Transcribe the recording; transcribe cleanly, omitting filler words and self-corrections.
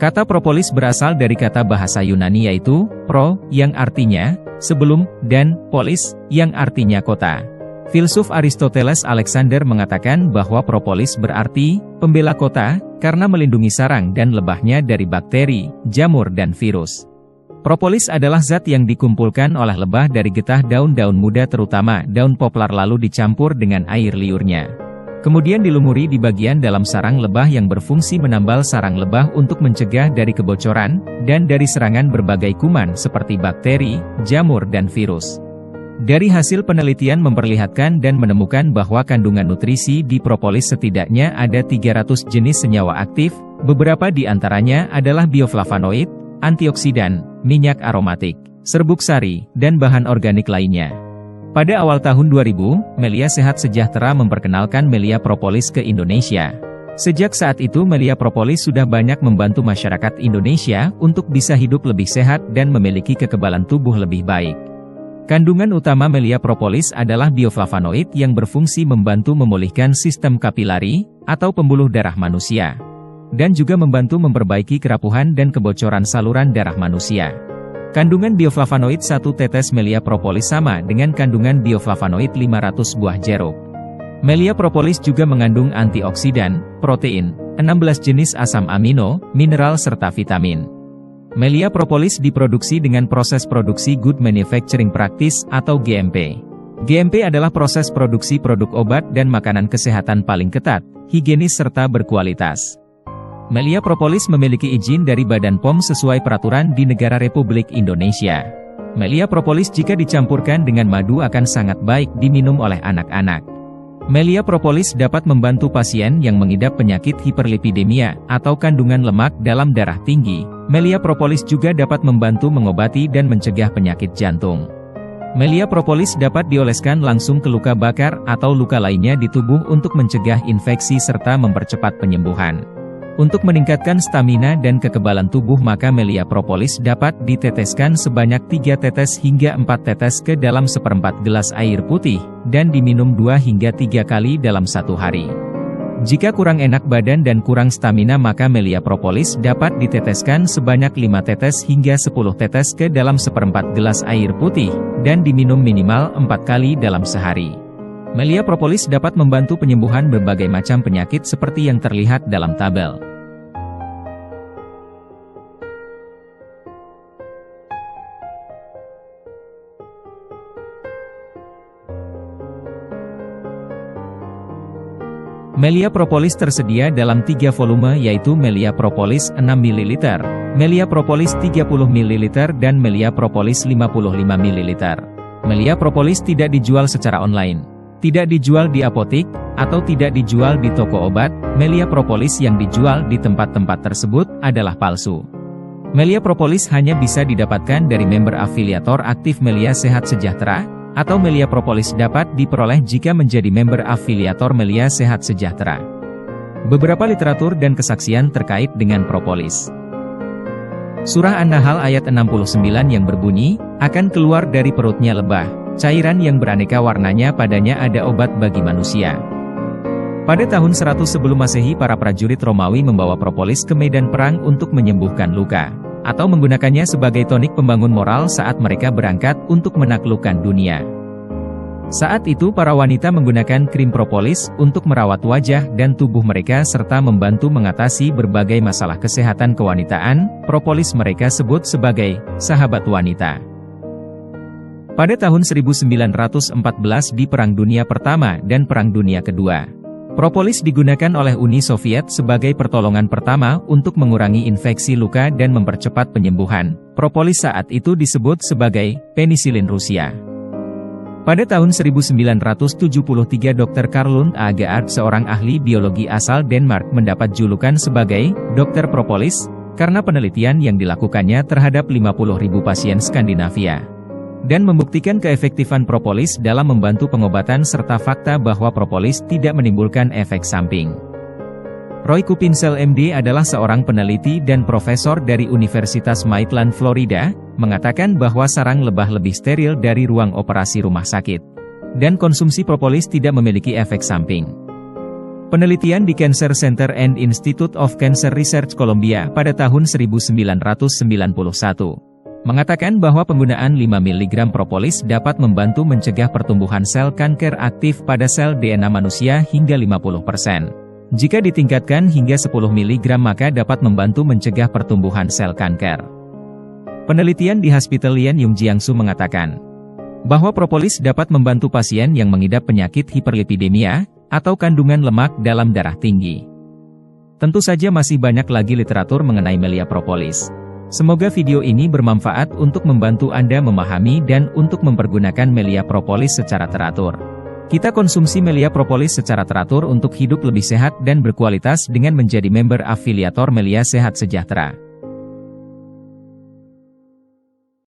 Kata propolis berasal dari kata bahasa Yunani yaitu pro, yang artinya sebelum, dan polis, yang artinya kota. Filsuf Aristoteles Alexander mengatakan bahwa propolis berarti pembela kota, karena melindungi sarang dan lebahnya dari bakteri, jamur dan virus. Propolis adalah zat yang dikumpulkan oleh lebah dari getah daun-daun muda terutama daun poplar lalu dicampur dengan air liurnya. Kemudian dilumuri di bagian dalam sarang lebah yang berfungsi menambal sarang lebah untuk mencegah dari kebocoran, dan dari serangan berbagai kuman seperti bakteri, jamur dan virus. Dari hasil penelitian memperlihatkan dan menemukan bahwa kandungan nutrisi di propolis setidaknya ada 300 jenis senyawa aktif, beberapa di antaranya adalah bioflavonoid, antioksidan, minyak aromatik, serbuk sari, dan bahan organik lainnya. Pada awal tahun 2000, Melia Sehat Sejahtera memperkenalkan Melia Propolis ke Indonesia. Sejak saat itu Melia Propolis sudah banyak membantu masyarakat Indonesia untuk bisa hidup lebih sehat dan memiliki kekebalan tubuh lebih baik. Kandungan utama Melia Propolis adalah bioflavonoid yang berfungsi membantu memulihkan sistem kapilari, atau pembuluh darah manusia. Dan juga membantu memperbaiki kerapuhan dan kebocoran saluran darah manusia. Kandungan bioflavonoid 1 tetes Melia Propolis sama dengan kandungan bioflavonoid 500 buah jeruk. Melia Propolis juga mengandung antioksidan, protein, 16 jenis asam amino, mineral serta vitamin. Melia Propolis diproduksi dengan proses produksi Good Manufacturing Practice atau GMP. GMP adalah proses produksi produk obat dan makanan kesehatan paling ketat, higienis serta berkualitas. Melia Propolis memiliki izin dari Badan POM sesuai peraturan di negara Republik Indonesia. Melia Propolis jika dicampurkan dengan madu akan sangat baik diminum oleh anak-anak. Melia Propolis dapat membantu pasien yang mengidap penyakit hiperlipidemia atau kandungan lemak dalam darah tinggi. Melia Propolis juga dapat membantu mengobati dan mencegah penyakit jantung. Melia Propolis dapat dioleskan langsung ke luka bakar atau luka lainnya di tubuh untuk mencegah infeksi serta mempercepat penyembuhan. Untuk meningkatkan stamina dan kekebalan tubuh maka Melia Propolis dapat diteteskan sebanyak 3 tetes hingga 4 tetes ke dalam 1/4 gelas air putih, dan diminum 2 hingga 3 kali dalam 1 hari. Jika kurang enak badan dan kurang stamina maka Melia Propolis dapat diteteskan sebanyak 5 tetes hingga 10 tetes ke dalam 1/4 gelas air putih, dan diminum minimal 4 kali dalam sehari. Melia Propolis dapat membantu penyembuhan berbagai macam penyakit seperti yang terlihat dalam tabel. Melia Propolis tersedia dalam 3 volume yaitu Melia Propolis 6 ml, Melia Propolis 30 ml dan Melia Propolis 55 ml. Melia Propolis tidak dijual secara online, tidak dijual di apotik, atau tidak dijual di toko obat. Melia Propolis yang dijual di tempat-tempat tersebut adalah palsu. Melia Propolis hanya bisa didapatkan dari member afiliator aktif Melia Sehat Sejahtera, atau Melia Propolis dapat diperoleh jika menjadi member afiliator Melia Sehat Sejahtera. Beberapa literatur dan kesaksian terkait dengan propolis. Surah An-Nahl ayat 69 yang berbunyi, akan keluar dari perutnya lebah, cairan yang beraneka warnanya padanya ada obat bagi manusia. Pada tahun 100 sebelum Masehi para prajurit Romawi membawa propolis ke medan perang untuk menyembuhkan luka, atau menggunakannya sebagai tonik pembangun moral saat mereka berangkat untuk menaklukkan dunia. Saat itu para wanita menggunakan krim propolis untuk merawat wajah dan tubuh mereka serta membantu mengatasi berbagai masalah kesehatan kewanitaan. Propolis mereka sebut sebagai sahabat wanita. Pada tahun 1914 di Perang Dunia Pertama dan Perang Dunia Kedua, propolis digunakan oleh Uni Soviet sebagai pertolongan pertama untuk mengurangi infeksi luka dan mempercepat penyembuhan. Propolis saat itu disebut sebagai penisilin Rusia. Pada tahun 1973 Dr. Carl Lund Aagaard, seorang ahli biologi asal Denmark, mendapat julukan sebagai Dokter Propolis karena penelitian yang dilakukannya terhadap 50.000 pasien Skandinavia, dan membuktikan keefektifan propolis dalam membantu pengobatan serta fakta bahwa propolis tidak menimbulkan efek samping. Roy Kupinsel MD adalah seorang peneliti dan profesor dari Universitas Maitland, Florida, mengatakan bahwa sarang lebah lebih steril dari ruang operasi rumah sakit, dan konsumsi propolis tidak memiliki efek samping. Penelitian di Cancer Center and Institute of Cancer Research Columbia pada tahun 1991 mengatakan bahwa penggunaan 5 mg propolis dapat membantu mencegah pertumbuhan sel kanker aktif pada sel DNA manusia hingga 50%. Jika ditingkatkan hingga 10 mg maka dapat membantu mencegah pertumbuhan sel kanker. Penelitian di Hospital Lian Jiangsu mengatakan bahwa propolis dapat membantu pasien yang mengidap penyakit hiperlipidemia atau kandungan lemak dalam darah tinggi. Tentu saja masih banyak lagi literatur mengenai melia propolis. Semoga video ini bermanfaat untuk membantu Anda memahami dan untuk mempergunakan melia propolis secara teratur. Kita konsumsi melia propolis secara teratur untuk hidup lebih sehat dan berkualitas dengan menjadi member afiliator Melia Sehat Sejahtera.